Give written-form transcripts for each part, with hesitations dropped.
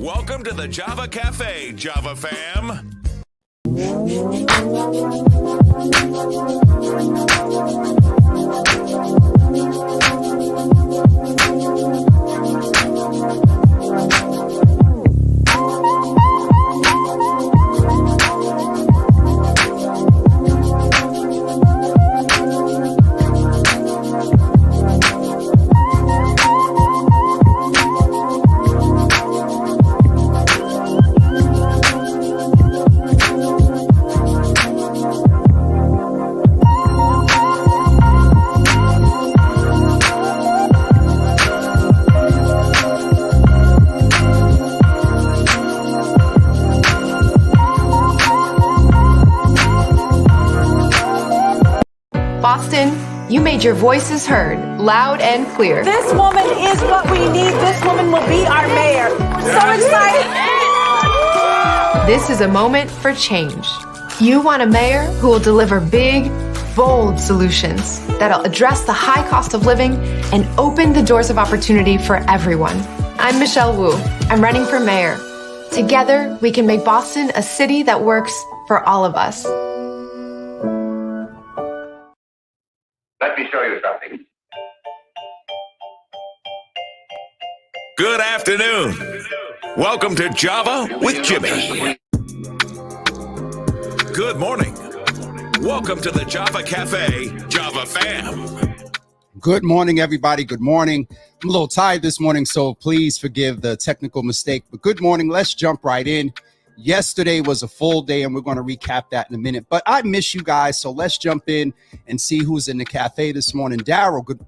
Welcome to the Java Cafe, Java fam. Boston, you made your voices heard, loud and clear. This woman is what we need. This woman will be our mayor. So excited. This is a moment for change. You want a mayor who will deliver big, bold solutions that'll address the high cost of living and open the doors of opportunity for everyone. I'm Michelle Wu. I'm running for mayor. Together, we can make Boston a city that works for all of us. Let me show you something. Good afternoon. Welcome to Java with Jimmy. Good morning. Welcome to the Java Cafe, Java fam. Good morning, everybody. Good morning. I'm a little tired this morning, so please forgive the technical mistake. But good morning. Let's jump right in. Yesterday was a full day, and we're going to recap that in a minute. But I miss you guys, so let's jump in and see who's in the cafe this morning. Daryl, good.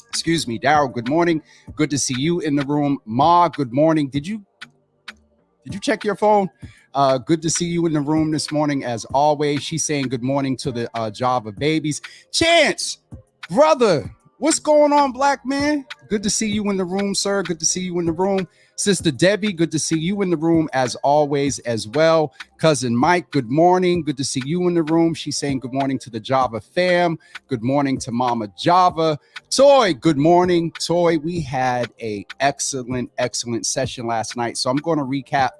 Excuse me, Daryl. Good morning. Good to see you in the room. Ma, good morning. Did you check your phone? Good to see you in the room this morning, as always. She's saying good morning to the Java babies. Chance, brother, what's going on, black man? Good to see you in the room, sir. Good to see you in the room. Sister Debbie, good to see you in the room as always as well. Cousin Mike, good morning. Good to see you in the room. She's saying good morning to the Java fam. Good morning to Mama Java. Toy, good morning. Toy, we had a excellent session last night. So I'm going to recap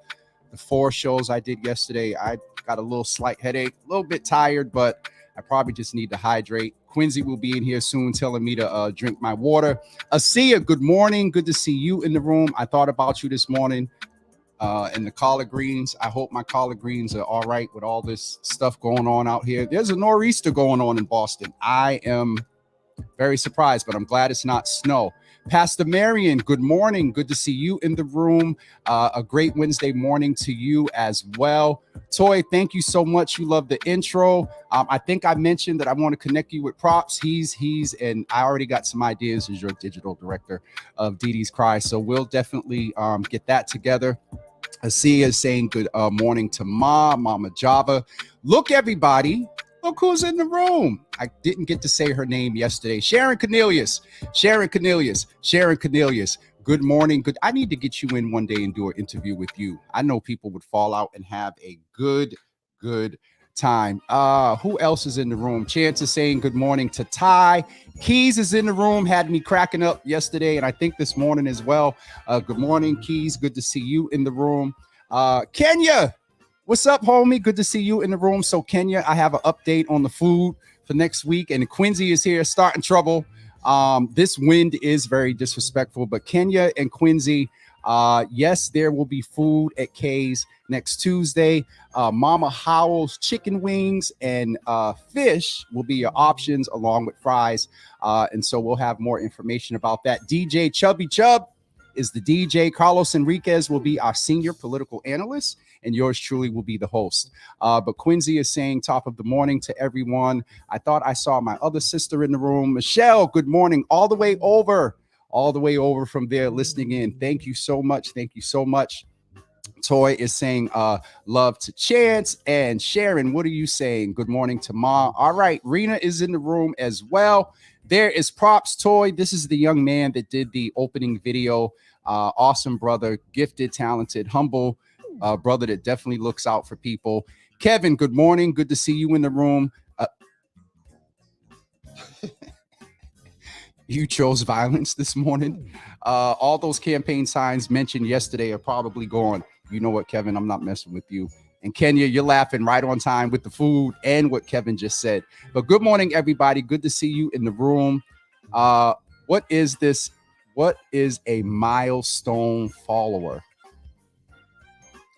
the 4 shows I did yesterday. I got a little slight headache, a little bit tired, but I probably just need to hydrate. Quincy will be in here soon telling me to drink my water. Asia, good morning. Good to see you in the room. I thought about you this morning and the collard greens. I hope my collard greens are all right with all this stuff going on out here. There's a nor'easter going on in Boston. I am very surprised, but I'm glad it's not snow. Pastor Marion, good morning. Good to see you in the room. A great Wednesday morning to you as well. Toy, thank you so much. You love the intro. I think I mentioned that I want to connect you with Props. He's, and I already got some ideas as your digital director of Dee Dee's Cry. So we'll definitely get that together. Asia is saying good morning to Mama Java. Look, everybody. Look who's in the room. I didn't get to say her name yesterday. Sharon Cornelius. Good morning. I need to get you in one day and do an interview with you. I know people would fall out and have a good time. Who else is in the room? Chance is saying good morning to Ty. Keys is in the room. Had me cracking up yesterday, and I think this morning as well. Good morning, Keys. Good to see you in the room. Kenya. What's up, homie? Good to see you in the room. So, Kenya, I have an update on the food for next week, and Quincy is here starting trouble. This wind is very disrespectful, but Kenya and Quincy, yes, there will be food at Kay's next Tuesday. Mama Howell's chicken wings and fish will be your options along with fries. And so we'll have more information about that. DJ Chubby Chub is the DJ. Carlos Enriquez will be our senior political analyst, and yours truly will be the host. But Quincy is saying top of the morning to everyone. I thought I saw my other sister in the room. Michelle, good morning. All the way over from there listening in. Thank you so much. Toy is saying love to Chance. And Sharon, what are you saying? Good morning to Ma. All right, Rena is in the room as well. There is Props. Toy, this is the young man that did the opening video. Awesome brother, gifted, talented, humble brother that definitely looks out for people. Kevin, good morning. Good to see you in the room. You chose violence this morning. All those campaign signs mentioned yesterday are probably gone. You know what, Kevin? I'm not messing with you. And Kenya, you're laughing right on time with the food and what Kevin just said. But good morning, everybody. Good to see you in the room. What is this? What is a milestone follower?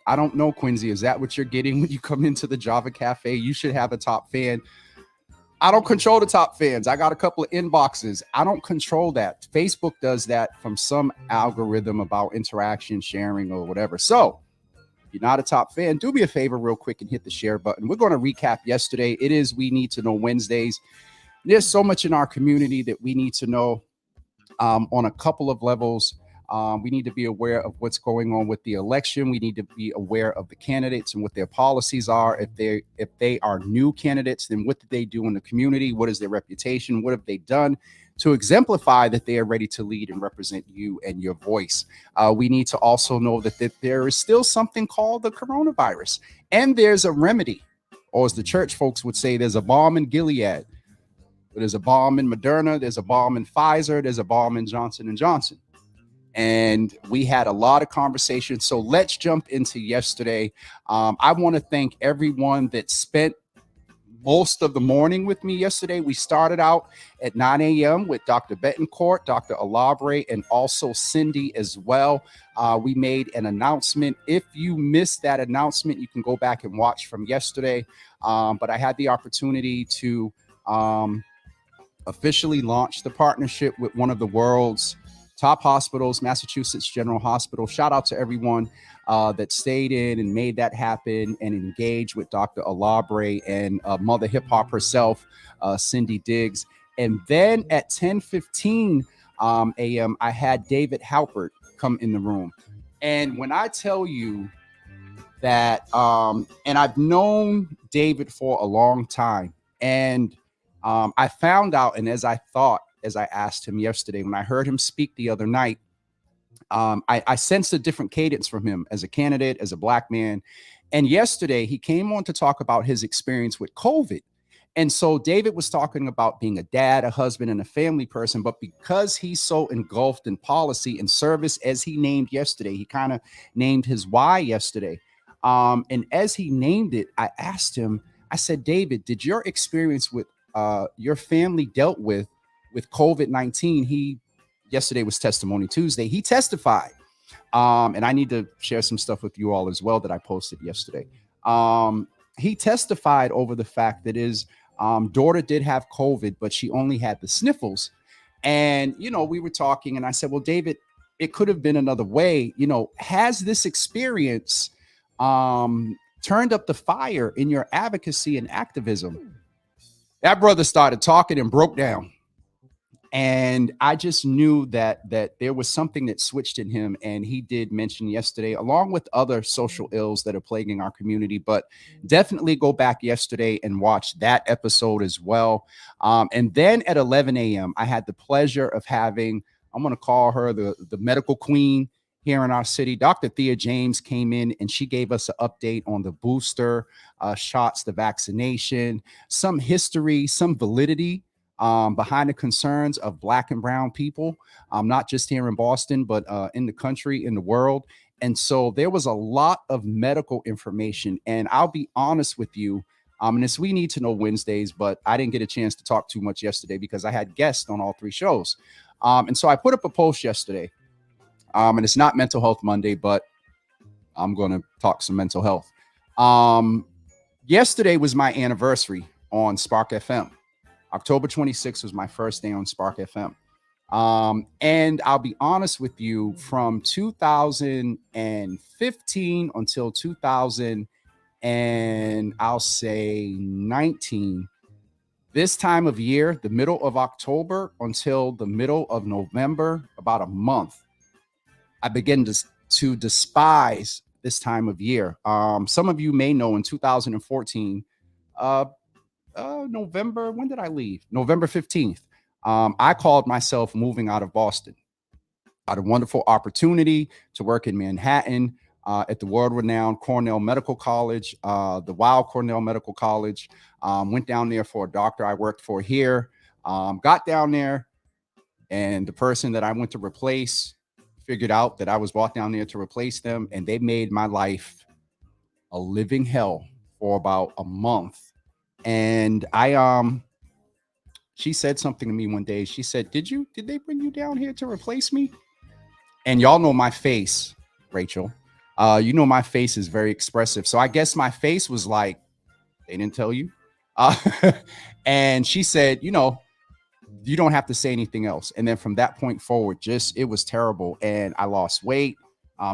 I don't know, Quincy. Is that what you're getting when you come into the Java Cafe? You should have a top fan. I don't control the top fans. I got a couple of inboxes. I don't control that. Facebook does that from some algorithm about interaction, sharing, or whatever. So if you're not a top fan, do me a favor real quick and hit the share button. We're going to recap yesterday. It is We Need to Know Wednesdays. There's so much in our community that we need to know on a couple of levels. We need to be aware of what's going on with the election. We need to be aware of the candidates and what their policies are. If they are new candidates, then what did they do in the community? What is their reputation? What have they done to exemplify that they are ready to lead and represent you and your voice? We need to also know that there is still something called the coronavirus, and there's a remedy, or as the church folks would say, there's a balm in Gilead. There's a balm in Moderna. There's a balm in Pfizer. There's a balm in Johnson & Johnson. And we had a lot of conversations. So let's jump into yesterday. I want to thank everyone that spent most of the morning with me yesterday. We started out at 9 a.m. with Dr. Betancourt, Dr. Alabre, and also Cindy as well. We made an announcement. If you missed that announcement, you can go back and watch from yesterday. But I had the opportunity to officially launch the partnership with one of the world's top hospitals, Massachusetts General Hospital. Shout out to everyone that stayed in and made that happen and engaged with Dr. Alabre and Mother Hip Hop herself, Cindy Diggs. And then at 10:15 a.m., I had David Halpert come in the room. And when I tell you that, and I've known David for a long time, and I found out, and as I asked him yesterday, when I heard him speak the other night, I sensed a different cadence from him as a candidate, as a Black man. And yesterday he came on to talk about his experience with COVID. And so David was talking about being a dad, a husband, and a family person. But because he's so engulfed in policy and service, as he named yesterday, he kind of named his why yesterday. And as he named it, I asked him, I said, David, did your experience with your family dealt with COVID-19? Yesterday was Testimony Tuesday. He testified. And I need to share some stuff with you all as well that I posted yesterday. He testified over the fact that his daughter did have COVID, but she only had the sniffles. And, we were talking and I said, well, David, it could have been another way. Has this experience turned up the fire in your advocacy and activism? That brother started talking and broke down. And I just knew that there was something that switched in him. And he did mention yesterday, along with other social ills that are plaguing our community, but definitely go back yesterday and watch that episode as well. And then at 11 a.m., I had the pleasure of having, I'm going to call her the medical queen here in our city. Dr. Thea James came in and she gave us an update on the booster shots, the vaccination, some history, some validity behind the concerns of Black and brown people, not just here in Boston, but in the country, in the world. And so there was a lot of medical information. And I'll be honest with you, and it's We Need to Know Wednesdays, but I didn't get a chance to talk too much yesterday because I had guests on all three shows. And so I put up a post yesterday, and it's not Mental Health Monday, but I'm going to talk some mental health. Yesterday was my anniversary on Spark FM. October 26th was my first day on Spark FM. And I'll be honest with you, from 2015 until 2019, this time of year, the middle of October until the middle of November, about a month, I began to despise this time of year. Some of you may know in 2014, November, when did I leave? November 15th. I called myself moving out of Boston. I had a wonderful opportunity to work in Manhattan at the world-renowned Cornell Medical College, the Weill Cornell Medical College. Went down there for a doctor I worked for here. Got down there, And the person that I went to replace figured out that I was brought down there to replace them, and they made my life a living hell for about a month. And she said something to me one day. She said, did they bring you down here to replace me? And y'all know my face, Rachel. You know my face is very expressive. So I guess my face was like, they didn't tell you. And she said, you don't have to say anything else. And then from that point forward, it was terrible. And I lost weight.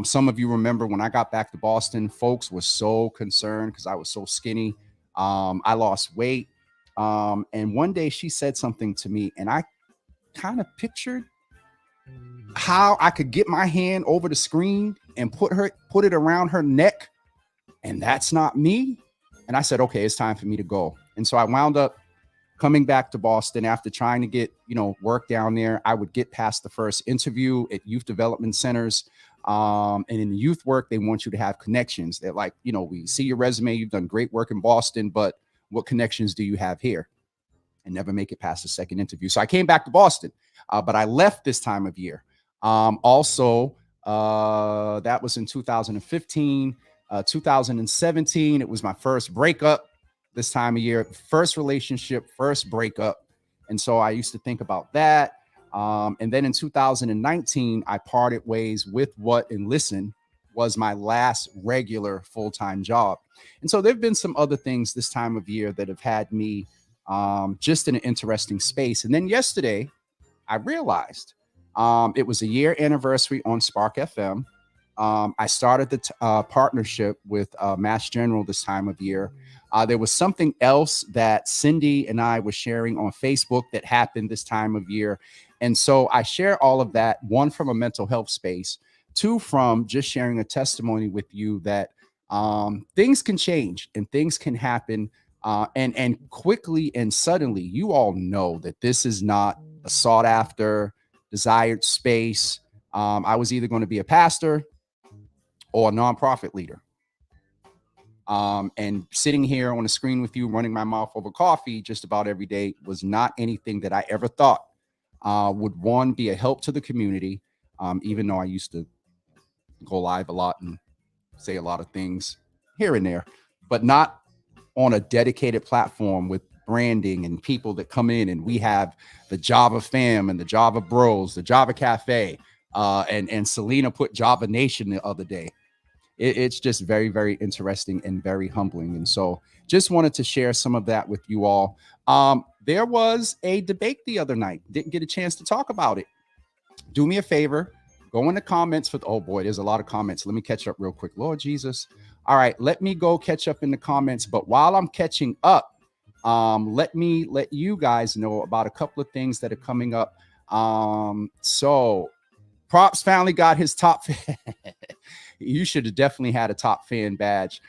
Some of you remember when I got back to Boston, folks were so concerned because I was so skinny. I lost weight. And one day she said something to me, and I kind of pictured how I could get my hand over the screen and put it around her neck. And that's not me. And I said, okay, it's time for me to go. And so I wound up coming back to Boston after trying to get, work down there. I would get past the first interview at youth development centers. And in the youth work, they want you to have connections. They're like, we see your resume. You've done great work in Boston, but what connections do you have here? And never make it past the second interview. So I came back to Boston, but I left this time of year. Also, that was in 2015, 2017. It was my first breakup this time of year, first relationship, first breakup. And so I used to think about that. And then in 2019, I parted ways with what and listen was my last regular full-time job. And so there've been some other things this time of year that have had me just in an interesting space. And then yesterday I realized it was a year anniversary on Spark FM. I started the partnership with Mass General this time of year. There was something else that Cindy and I were sharing on Facebook that happened this time of year. And so I share all of that, one, from a mental health space, two, from just sharing a testimony with you that things can change and things can happen and quickly and suddenly. You all know that this is not a sought after, desired space. I was either going to be a pastor or a nonprofit leader. And sitting here on a screen with you, running my mouth over coffee just about every day was not anything that I ever thought would, one, be a help to the community, even though I used to go live a lot and say a lot of things here and there, but not on a dedicated platform with branding and people that come in. And we have the Java fam and the Java bros, the Java Cafe, and Selena put Java Nation the other day. It's just very, very interesting and very humbling. And so just wanted to share some of that with you all. There was a debate the other night. Didn't get a chance to talk about it. Do me a favor. Go in the comments oh boy, there's a lot of comments. Let me catch up real quick. Lord Jesus. All right, let me go catch up in the comments. But while I'm catching up, let me let you guys know about a couple of things that are coming up. So Props finally got his top fan. You should have definitely had a top fan badge.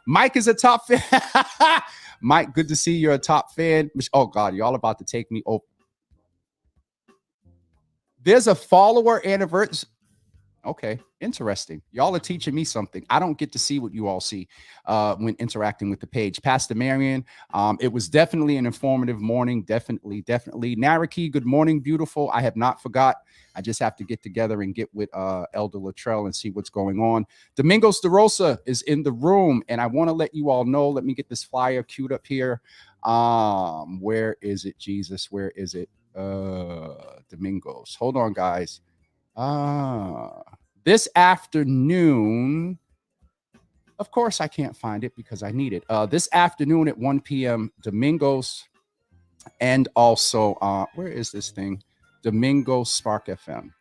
Mike is a top fan. Mike, good to see you're a top fan. Oh God, y'all about to take me over. There's a follower anniversary. Okay, interesting. Y'all are teaching me something. I don't get to see what you all see when interacting with the page. Pastor Marion, it was definitely an informative morning. Definitely. Naraki, good morning, beautiful. I have not forgot. I just have to get together and get with Elder Luttrell and see what's going on. Domingos De Rosa is in the room, and I want to let you all know. Let me get this flyer queued up here. Where is it, Jesus? Where is it? Domingos. Hold on, guys. This afternoon, of course I can't find it because I need it. This afternoon at 1 p.m. Domingos, and also where is this thing? Domingos Spark FM.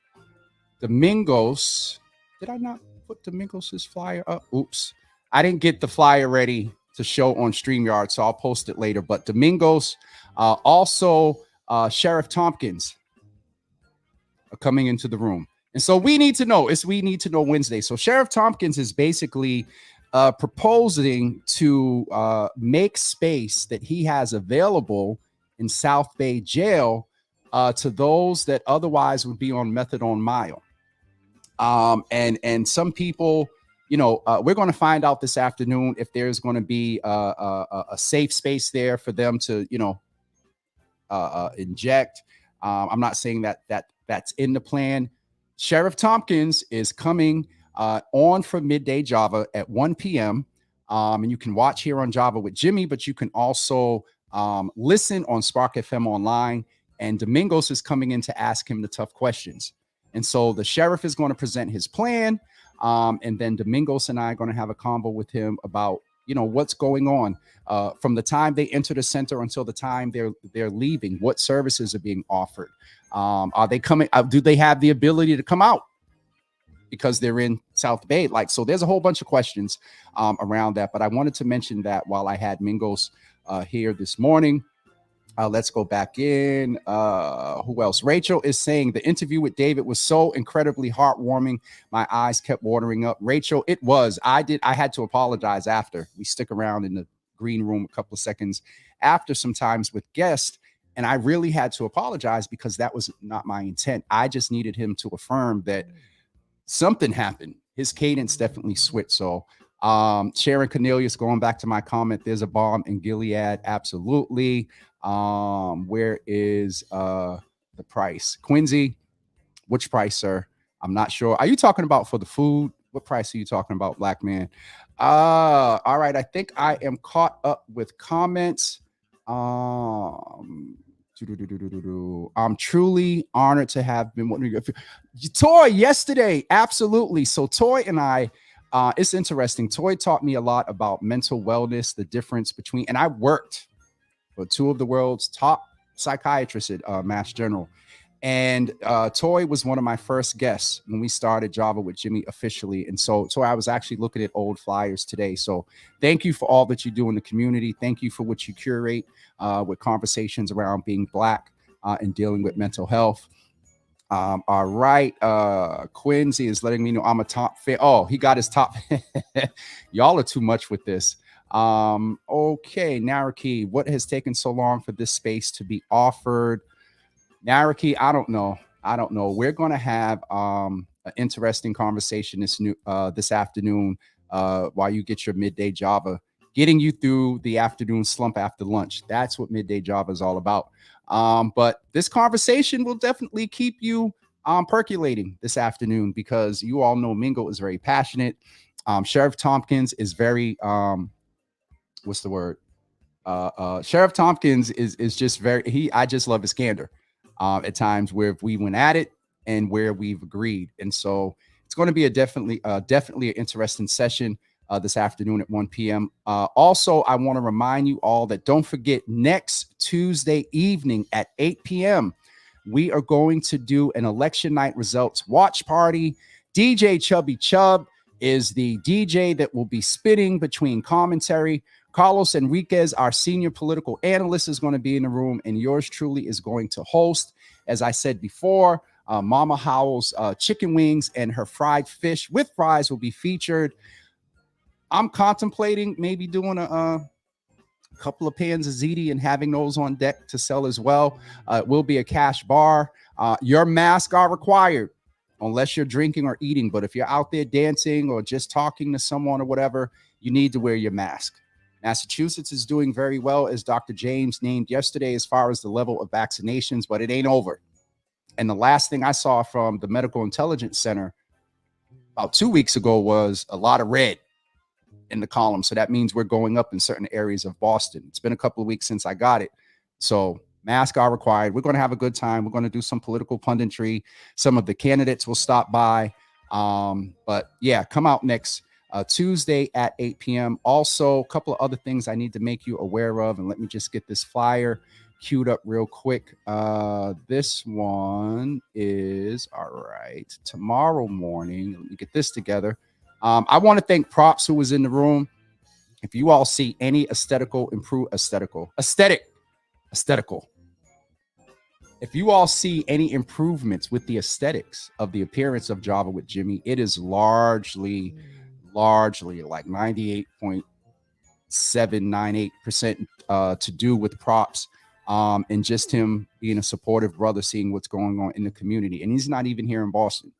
Domingos, did I not put Domingos's flyer up? Oops, I didn't get the flyer ready to show on StreamYard, so I'll post it later. But Domingos, also Sheriff Tompkins are coming into the room. And so we need to know. We need to know Wednesday. So Sheriff Tompkins is basically proposing to make space that he has available in South Bay Jail to those that otherwise would be on methadone mile. And some people, you know, we're going to find out this afternoon if there's going to be a safe space there for them to, you know, inject. I'm not saying that's in the plan. Sheriff Tompkins is coming on for Midday Java at 1 p.m. And you can watch here on Java with Jimmy, but you can also listen on Spark FM online. And Domingos is coming in to ask him the tough questions. And so the sheriff is going to present his plan. And then Domingos and I are going to have a convo with him about, what's going on from the time they enter the center until the time they're leaving. What services are being offered? Are they coming out? Do they have the ability to come out because they're in South Bay? So there's a whole bunch of questions around that. But I wanted to mention that while I had Mingos here this morning. Let's go back in. Who else? Rachel is saying the interview with David was so incredibly heartwarming. My eyes kept watering up. Rachel, it was. I had to apologize after. We stick around in the green room a couple of seconds after sometimes with guests. And I really had to apologize because that was not my intent. I just needed him to affirm that something happened. His cadence definitely switched. So Sharon Cornelius, going back to my comment, there's a bomb in Gilead. Absolutely. Where is the price? Quincy, which price, sir? I'm not sure. Are you talking about for the food? What price are you talking about, black man? All right. I think I am caught up with comments. I'm truly honored to have been one of your Toy yesterday. Absolutely. So Toy and I, it's interesting. Toy taught me a lot about mental wellness, the difference between, and I worked for two of the world's top psychiatrists at Mass General. And Toy was one of my first guests when we started Java with Jimmy officially. And so I was actually looking at old flyers today. So thank you for all that you do in the community. Thank you for what you curate with conversations around being Black and dealing with mental health. All right. Quincy is letting me know I'm a top fan. Oh, he got his top. Y'all are too much with this. Okay, Naraki, what has taken so long for this space to be offered? Naraki, I don't know. We're going to have an interesting conversation this afternoon while you get your Midday Java, getting you through the afternoon slump after lunch. That's what Midday Java is all about. But this conversation will definitely keep you percolating this afternoon because you all know Mingo is very passionate. Sheriff Tompkins is very what's the word? Sheriff Tompkins is just I just love his candor at times where we went at it and where we've agreed. And so it's going to be definitely an interesting session this afternoon at 1 p.m. Also, I want to remind you all that don't forget next Tuesday evening at 8 p.m. we are going to do an election night results watch party. DJ Chubby Chub is the DJ that will be spitting between commentary. Carlos Enriquez, our senior political analyst, is going to be in the room, and yours truly is going to host. As I said before, Mama Howell's chicken wings and her fried fish with fries will be featured. I'm contemplating maybe doing a couple of pans of ziti and having those on deck to sell as well. It will be a cash bar. Your masks are required unless you're drinking or eating. But if you're out there dancing or just talking to someone or whatever, you need to wear your mask. Massachusetts is doing very well, as Dr. James named yesterday, as far as the level of vaccinations, but it ain't over. And the last thing I saw from the Medical Intelligence Center about 2 weeks ago was a lot of red in the column. So that means we're going up in certain areas of Boston. It's been a couple of weeks since I got it. So masks are required. We're going to have a good time. We're going to do some political punditry. Some of the candidates will stop by. But yeah, come out next Tuesday at 8 p.m. Also, a couple of other things I need to make you aware of. And let me just get this flyer queued up real quick. This one is all right. Tomorrow morning, let me get this together. I want to thank Props, who was in the room. If you all see any aesthetical. If you all see any improvements with the aesthetics of the appearance of Java with Jimmy, it is largely like 98.798% to do with Props and just him being a supportive brother, seeing what's going on in the community. And he's not even here in Boston.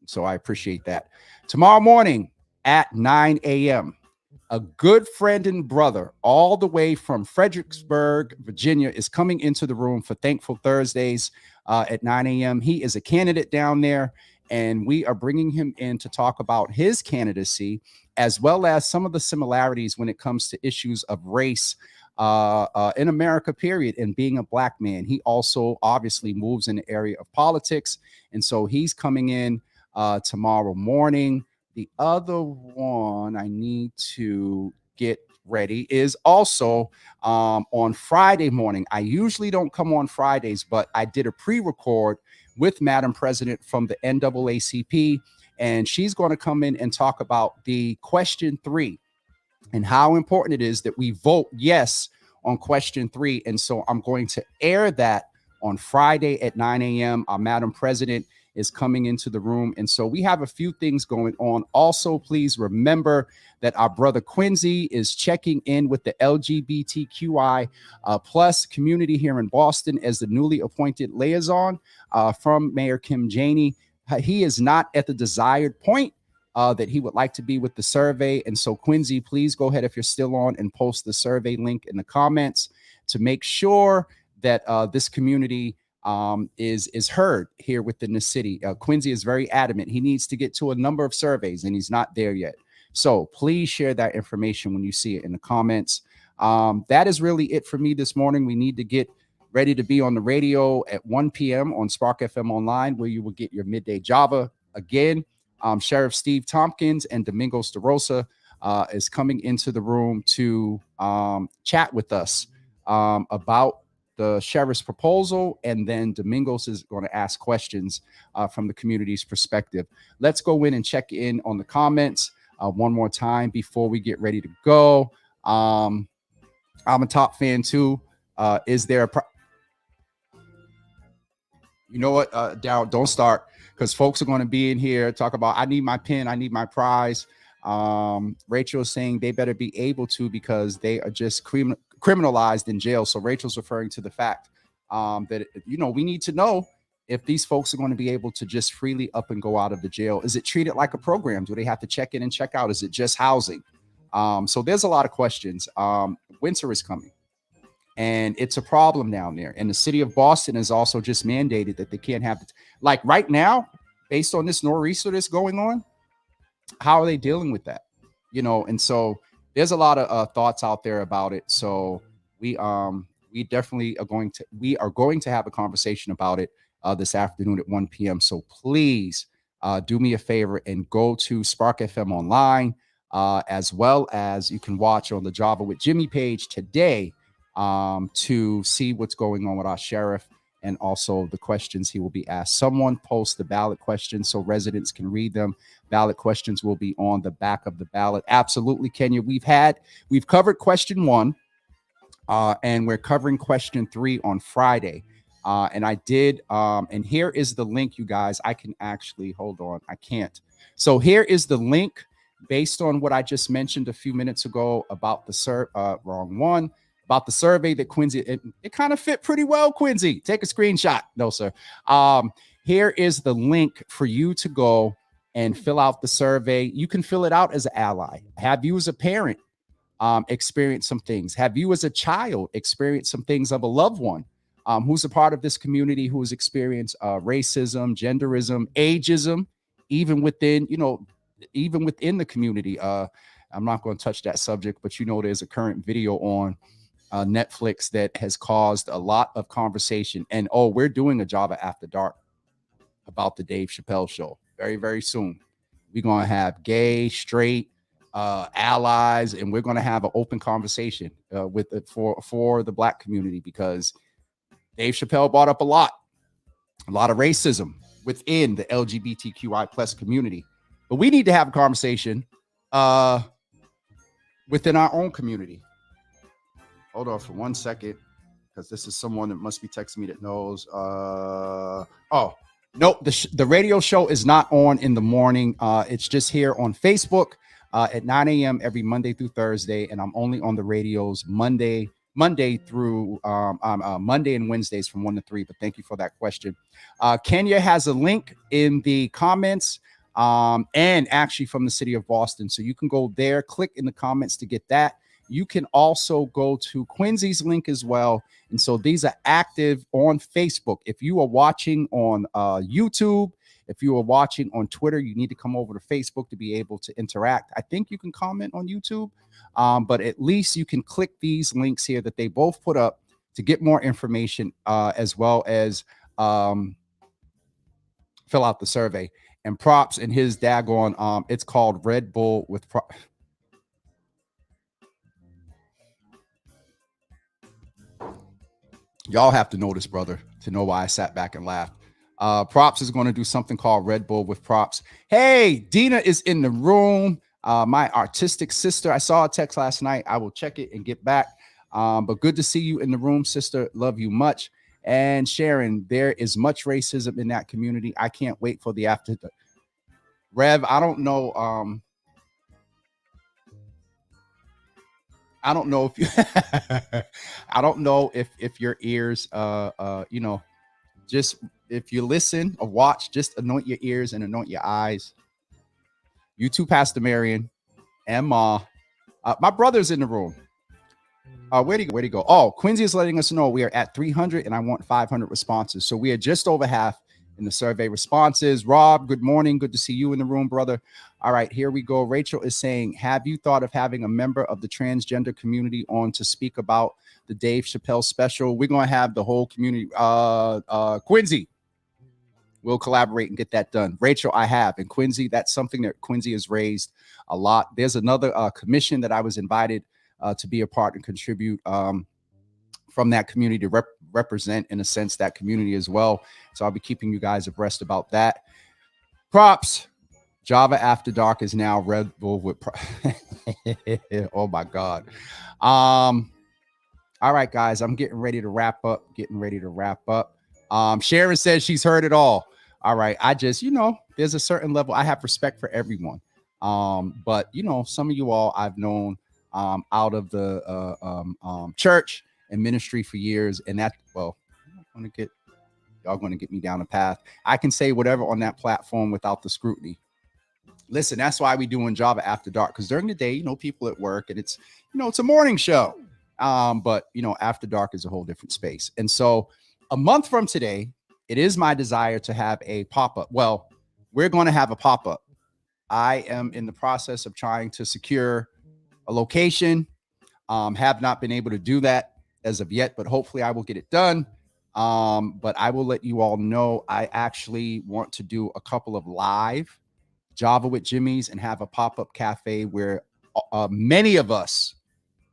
So I appreciate that. Tomorrow morning at 9 a.m., a good friend and brother all the way from Fredericksburg, Virginia, is coming into the room for Thankful Thursdays at 9 a.m. He is a candidate down there, and we are bringing him in to talk about his candidacy, as well as some of the similarities when it comes to issues of race in America, period, and being a Black man. He also obviously moves in the area of politics, and so he's coming in tomorrow morning. The other one I need to get ready is also on Friday morning. I usually don't come on Fridays, but I did a pre-record with Madam President from the NAACP, and she's going to come in and talk about the question 3 and how important it is that we vote yes on question 3. And so I'm going to air that on Friday at 9 a.m. Our Madam President is coming into the room. And so we have a few things going on. Also, please remember that our brother Quincy is checking in with the LGBTQI plus community here in Boston as the newly appointed liaison from Mayor Kim Janey. He is not at the desired point that he would like to be with the survey. And so Quincy, please go ahead if you're still on and post the survey link in the comments to make sure that this community is heard here within the city. Quincy is very adamant. He needs to get to a number of surveys and he's not there yet. So please share that information when you see it in the comments. That is really it for me this morning. We need to get ready to be on the radio at 1 p.m. on Spark FM Online, where you will get your midday Java. Again, Sheriff Steve Tompkins and Domingos DeRosa is coming into the room to chat with us about the sheriff's proposal, and then Domingos is going to ask questions from the community's perspective. Let's go in and check in on the comments one more time before we get ready to go. I'm a top fan too. Is there a you know what, Daryl, don't start, because folks are going to be in here talk about, I need my pin, I need my prize. Rachel is saying they better be able to, because they are just criminalized in jail. So Rachel's referring to the fact that, you know, we need to know if these folks are going to be able to just freely up and go out of the jail. Is it treated like a program? Do they have to check in and check out? Is it just housing? So there's a lot of questions. Winter is coming, and it's a problem down there. And the city of Boston has also just mandated that they can't have it. Like right now, based on this nor'easter that's going on, how are they dealing with that? You know, and so there's a lot of thoughts out there about it. So we definitely are going to have a conversation about it this afternoon at 1 p.m. So please do me a favor and go to Spark FM Online, as well as you can watch on the Java with Jimmy page today to see what's going on with our sheriff and also the questions he will be asked. Someone post the ballot questions so residents can read them. Ballot questions will be on the back of the ballot. Absolutely, Kenya. We've covered question 1, and we're covering question 3 on Friday. And I did, and here is the link, you guys. I can actually, hold on, I can't. So here is the link based on what I just mentioned a few minutes ago about the about the survey that Quincy, it kind of fit pretty well, Quincy. Take a screenshot. No, sir. Here is the link for you to go and fill out the survey. You can fill it out as an ally. Have you as a parent experienced some things? Have you as a child experienced some things of a loved one who's a part of this community, who has experienced racism, genderism, ageism, even within the community? I'm not going to touch that subject, but you know, there's a current video on Netflix that has caused a lot of conversation. And we're doing a Java After Dark about the Dave Chappelle show very, very soon. We're going to have gay, straight allies, and we're going to have an open conversation for the Black community, because Dave Chappelle brought up a lot of racism within the LGBTQI plus community. But we need to have a conversation within our own community. Hold on for 1 second, because this is someone that must be texting me that knows. No, the radio show is not on in the morning. It's just here on Facebook at 9 a.m. every Monday through Thursday, and I'm only on the radios Monday through Monday and Wednesdays from 1 to 3. But thank you for that question. Kenya has a link in the comments and actually from the city of Boston. So you can go there, click in the comments to get that. You can also go to Quincy's link as well. And so these are active on Facebook. If you are watching on YouTube, if you are watching on Twitter, you need to come over to Facebook to be able to interact. I think you can comment on YouTube, but at least you can click these links here that they both put up to get more information, as well as fill out the survey. And Props in his daggone, it's called Red Bull with Y'all have to know this, brother, to know why I sat back and laughed. Props is going to do something called Red Bull with Props. Hey, Dina is in the room. My artistic sister. I saw a text last night. I will check it and get back. But good to see you in the room, sister. Love you much. And Sharon, there is much racism in that community. I can't wait for the after. Rev, I don't know. I don't know if you I don't know if your ears you know, just if you listen or watch, just anoint your ears and anoint your eyes. You too, Pastor Marion and Ma. My brother's in the room. Where'd he go? Oh, Quincy is letting us know we are at 300 and I want 500 responses. So we are just over half in the survey responses. Rob, good morning. Good to see you in the room, brother. All right, here we go. Rachel is saying, have you thought of having a member of the transgender community on to speak about the Dave Chappelle special? We're going to have the whole community. Quincy, we'll collaborate and get that done. Rachel, I have. And Quincy, that's something that Quincy has raised a lot. There's another commission that I was invited to be a part and contribute from that community to represent, in a sense, that community as well. So I'll be keeping you guys abreast about that. Props. Java After Dark is now Red Bull with oh my God. All right, guys, I'm getting ready to wrap up. Sharon says she's heard it all. All right. I just, you know, there's a certain level. I have respect for everyone. But you know, some of you all I've known out of the church and ministry for years. And that, well, y'all going to get me down a path. I can say whatever on that platform without the scrutiny. Listen, that's why we doing Java After Dark, because during the day, you know, people at work and it's, you know, it's a morning show. But you know, After Dark is a whole different space. And so a month from today, it is my desire to have a pop-up. Well, we're going to have a pop-up. I am in the process of trying to secure a location. Have not been able to do that as of yet, but hopefully I will get it done. But I will let you all know I actually want to do a couple of live Java with Jimmy's and have a pop-up cafe where many of us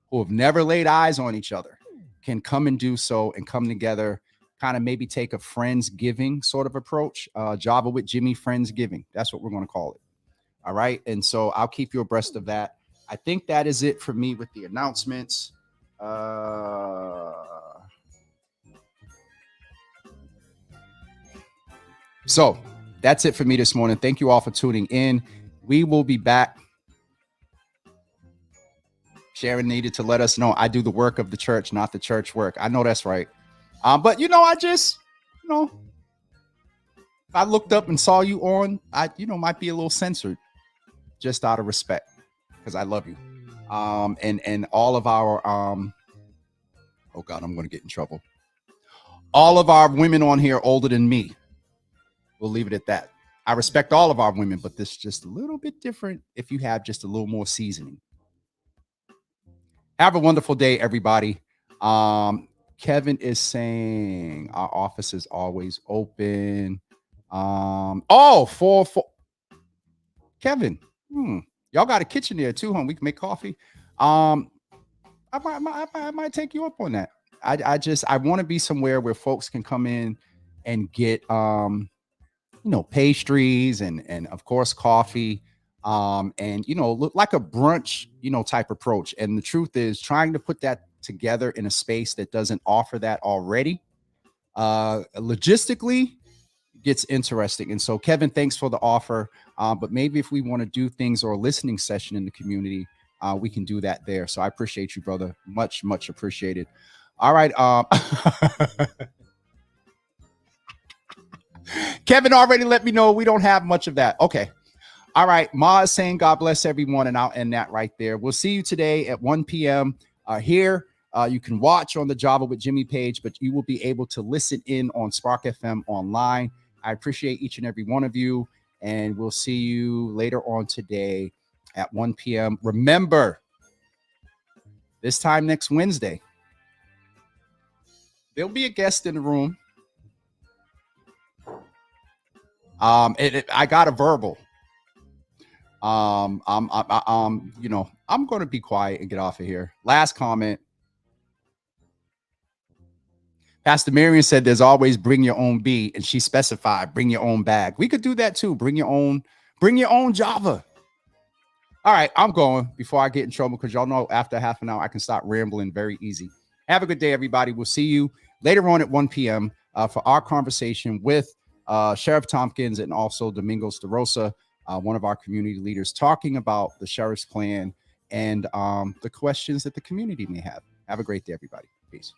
who have never laid eyes on each other can come and do so and come together, kind of maybe take a Friendsgiving sort of approach. Java with Jimmy Friendsgiving. That's what we're going to call it. All right. And so I'll keep you abreast of that. I think that is it for me with the announcements. So that's it for me this morning. Thank you all for tuning in. We will be back. Sharon needed to let us know I do the work of the church, not the church work. I know that's right. But you know, I just, you know, I looked up and saw you on, I, you know, might be a little censored just out of respect because I love you. And all of our, oh God, I'm going to get in trouble. All of our women on here older than me. We'll leave it at that. I respect all of our women, but this is just a little bit different if you have just a little more seasoning. Have a wonderful day, everybody. Kevin is saying our office is always open. For Kevin, y'all got a kitchen there too, huh? We can make coffee. I might take you up on that. I want to be somewhere where folks can come in and get you know, pastries and of course coffee, and you know, look like a brunch, you know, type approach. And the truth is, trying to put that together in a space that doesn't offer that already, logistically gets interesting. And so, Kevin, thanks for the offer. But maybe if we want to do things or a listening session in the community, we can do that there. So I appreciate you, brother. Much, much appreciated. All right. Kevin already let me know we don't have much of that. Okay. All right. Ma is saying God bless everyone, and I'll end that right there. We'll see you today at 1 p.m. Here. You can watch on the Java with Jimmy page, but you will be able to listen in on Spark FM online. I appreciate each and every one of you, and we'll see you later on today at 1 p.m. Remember, this time next Wednesday, there'll be a guest in the room. I got a verbal. I'm going to be quiet and get off of here. Last comment. Pastor Miriam said there's always bring your own beat, and she specified bring your own bag. We could do that too. Bring your own Java. All right, I'm going before I get in trouble, because y'all know after half an hour I can start rambling very easy. Have a good day, everybody. We'll see you later on at 1 p.m. For our conversation with Sheriff Tompkins and also Domingos DeRosa, one of our community leaders, talking about the sheriff's plan and the questions that the community may have. Have a great day, everybody. Peace.